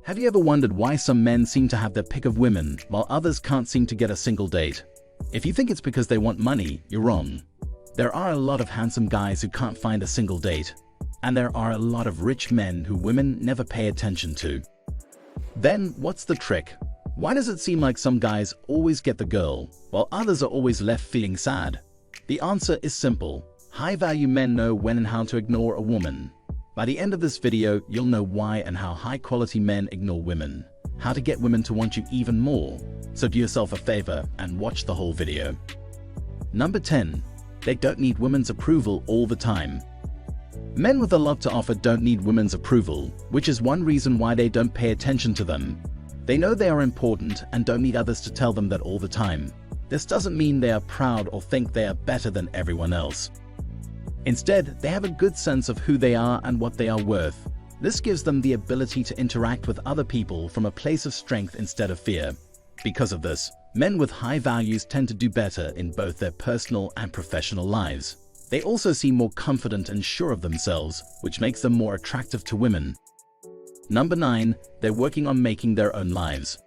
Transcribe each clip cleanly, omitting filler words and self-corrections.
Have you ever wondered why some men seem to have their pick of women while others can't seem to get a single date? If you think it's because they want money, you're wrong. There are a lot of handsome guys who can't find a single date, and there are a lot of rich men who women never pay attention to. Then, what's the trick? Why does it seem like some guys always get the girl, while others are always left feeling sad? The answer is simple. High-value men know when and how to ignore a woman. By the end of this video, you'll know why and how high-quality men ignore women, how to get women to want you even more. So do yourself a favor and watch the whole video. Number 10. They don't need women's approval all the time. Men with a lot to offer don't need women's approval, which is one reason why they don't pay attention to them. They know they are important and don't need others to tell them that all the time. This doesn't mean they are proud or think they are better than everyone else. Instead, they have a good sense of who they are and what they are worth. This gives them the ability to interact with other people from a place of strength instead of fear. Because of this, men with high values tend to do better in both their personal and professional lives. They also seem more confident and sure of themselves, which makes them more attractive to women. Number 9. They're working on making their own lives.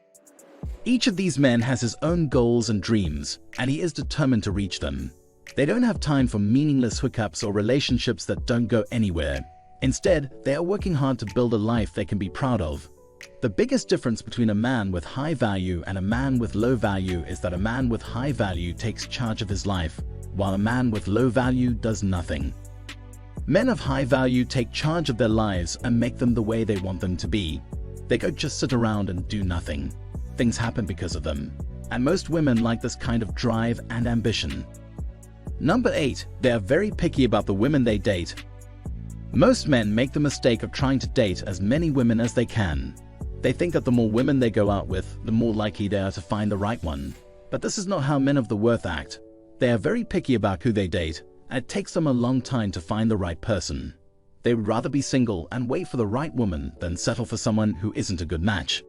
Each of these men has his own goals and dreams, and he is determined to reach them. They don't have time for meaningless hookups or relationships that don't go anywhere. Instead, they are working hard to build a life they can be proud of. The biggest difference between a man with high value and a man with low value is that a man with high value takes charge of his life, while a man with low value does nothing. Men of high value take charge of their lives and make them the way they want them to be. They don't just sit around and do nothing. Things happen because of them. And most women like this kind of drive and ambition. Number 8. They are very picky about the women they date. Most men make the mistake of trying to date as many women as they can. They think that the more women they go out with, the more likely they are to find the right one. But this is not how men of the worth act. They are very picky about who they date, and it takes them a long time to find the right person. They would rather be single and wait for the right woman than settle for someone who isn't a good match.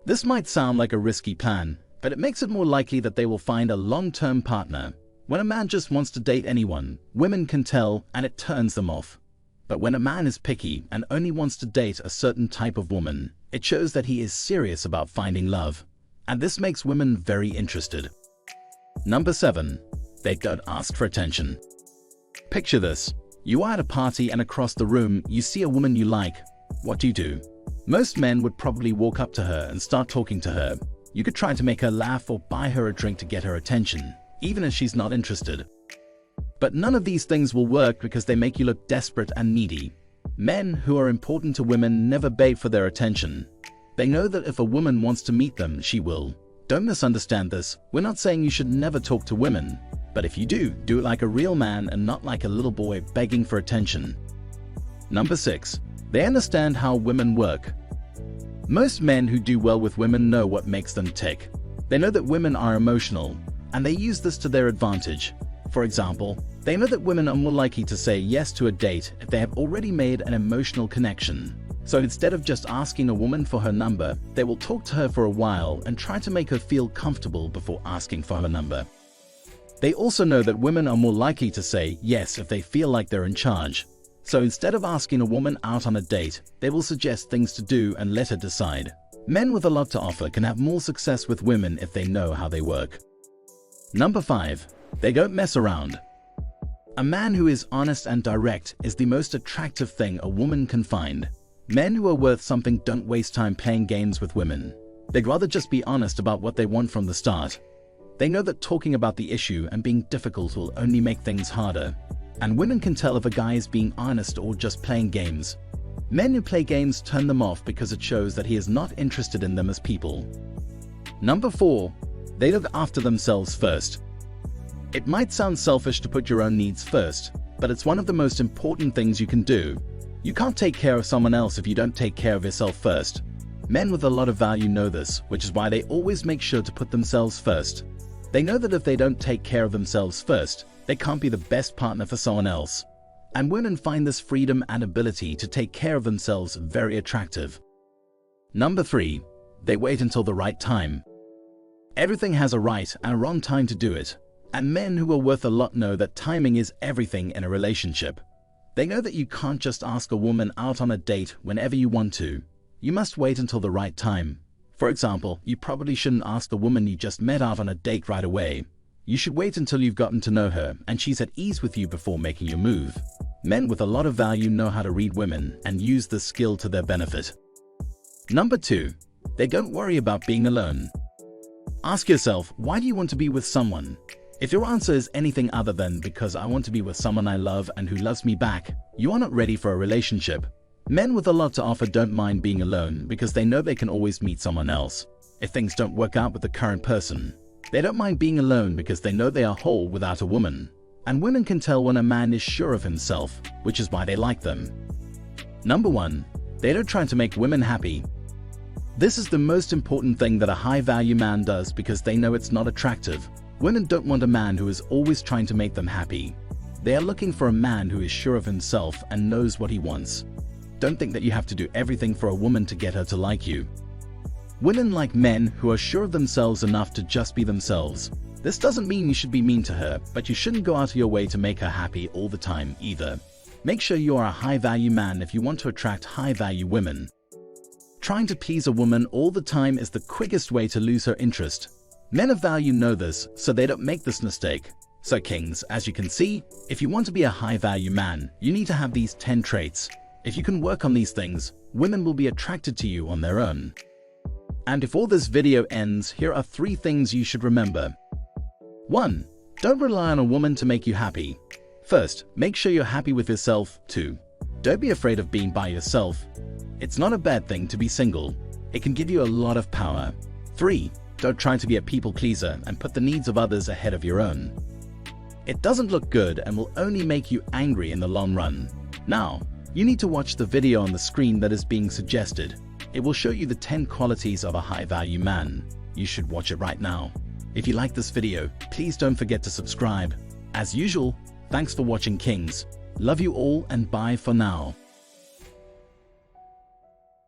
This might sound like a risky plan, but it makes it more likely that they will find a long-term partner. When a man just wants to date anyone, women can tell and it turns them off. But when a man is picky and only wants to date a certain type of woman, it shows that he is serious about finding love. And this makes women very interested. Number 7. They don't ask for attention. Picture this. You are at a party and across the room you see a woman you like. What do? Most men would probably walk up to her and start talking to her. You could try to make her laugh or buy her a drink to get her attention, even if she's not interested. But none of these things will work because they make you look desperate and needy. Men who are important to women never beg for their attention. They know that if a woman wants to meet them, she will. Don't misunderstand this. We're not saying you should never talk to women. But if you do it like a real man and not like a little boy begging for attention. Number 6. They understand how women work. Most men who do well with women know what makes them tick. They know that women are emotional, and they use this to their advantage. For example, they know that women are more likely to say yes to a date if they have already made an emotional connection. So instead of just asking a woman for her number, they will talk to her for a while and try to make her feel comfortable before asking for her number. They also know that women are more likely to say yes if they feel like they're in charge. So instead of asking a woman out on a date, they will suggest things to do and let her decide. Men with a lot to offer can have more success with women if they know how they work. Number 5. They don't mess around. A man who is honest and direct is the most attractive thing a woman can find. Men who are worth something don't waste time playing games with women. They'd rather just be honest about what they want from the start. They know that talking about the issue and being difficult will only make things harder. And women can tell if a guy is being honest or just playing games. Men who play games turn them off because it shows that he is not interested in them as people. Number 4. They look after themselves first. It might sound selfish to put your own needs first, but it's one of the most important things you can do. You can't take care of someone else if you don't take care of yourself first. Men with a lot of value know this, which is why they always make sure to put themselves first. They know that if they don't take care of themselves first, they can't be the best partner for someone else. And women find this freedom and ability to take care of themselves very attractive. Number 3. They wait until the right time. Everything has a right and a wrong time to do it. And men who are worth a lot know that timing is everything in a relationship. They know that you can't just ask a woman out on a date whenever you want to. you must wait until the right time. For example, you probably shouldn't ask the woman you just met out on a date right away. You should wait until you've gotten to know her and she's at ease with you before making your move. Men with a lot of value know how to read women and use this skill to their benefit. Number 2. They don't worry about being alone. Ask yourself, why do you want to be with someone? If your answer is anything other than because I want to be with someone I love and who loves me back, you are not ready for a relationship. Men with a lot to offer don't mind being alone because they know they can always meet someone else. If things don't work out with the current person, they don't mind being alone because they know they are whole without a woman. And women can tell when a man is sure of himself, which is why they like them. Number 1. They don't try to make women happy. This is the most important thing that a high-value man does because they know it's not attractive. Women don't want a man who is always trying to make them happy. They are looking for a man who is sure of himself and knows what he wants. Don't think that you have to do everything for a woman to get her to like you. Women like men who are sure of themselves enough to just be themselves. This doesn't mean you should be mean to her, but you shouldn't go out of your way to make her happy all the time either. Make sure you are a high-value man if you want to attract high-value women. Trying to please a woman all the time is the quickest way to lose her interest. Men of value know this, so they don't make this mistake. So kings, as you can see, if you want to be a high-value man, you need to have these 10 traits. If you can work on these things, women will be attracted to you on their own. And before this video ends, here are 3 things you should remember. 1. Don't rely on a woman to make you happy. First, make sure you're happy with yourself. 2. Don't be afraid of being by yourself. It's not a bad thing to be single. It can give you a lot of power. 3. Don't try to be a people pleaser and put the needs of others ahead of your own. It doesn't look good and will only make you angry in the long run. Now, you need to watch the video on the screen that is being suggested. It will show you the 10 qualities of a high-value man. You should watch it right now. If you like this video, please don't forget to subscribe. As usual, thanks for watching, Kings. Love you all and bye for now.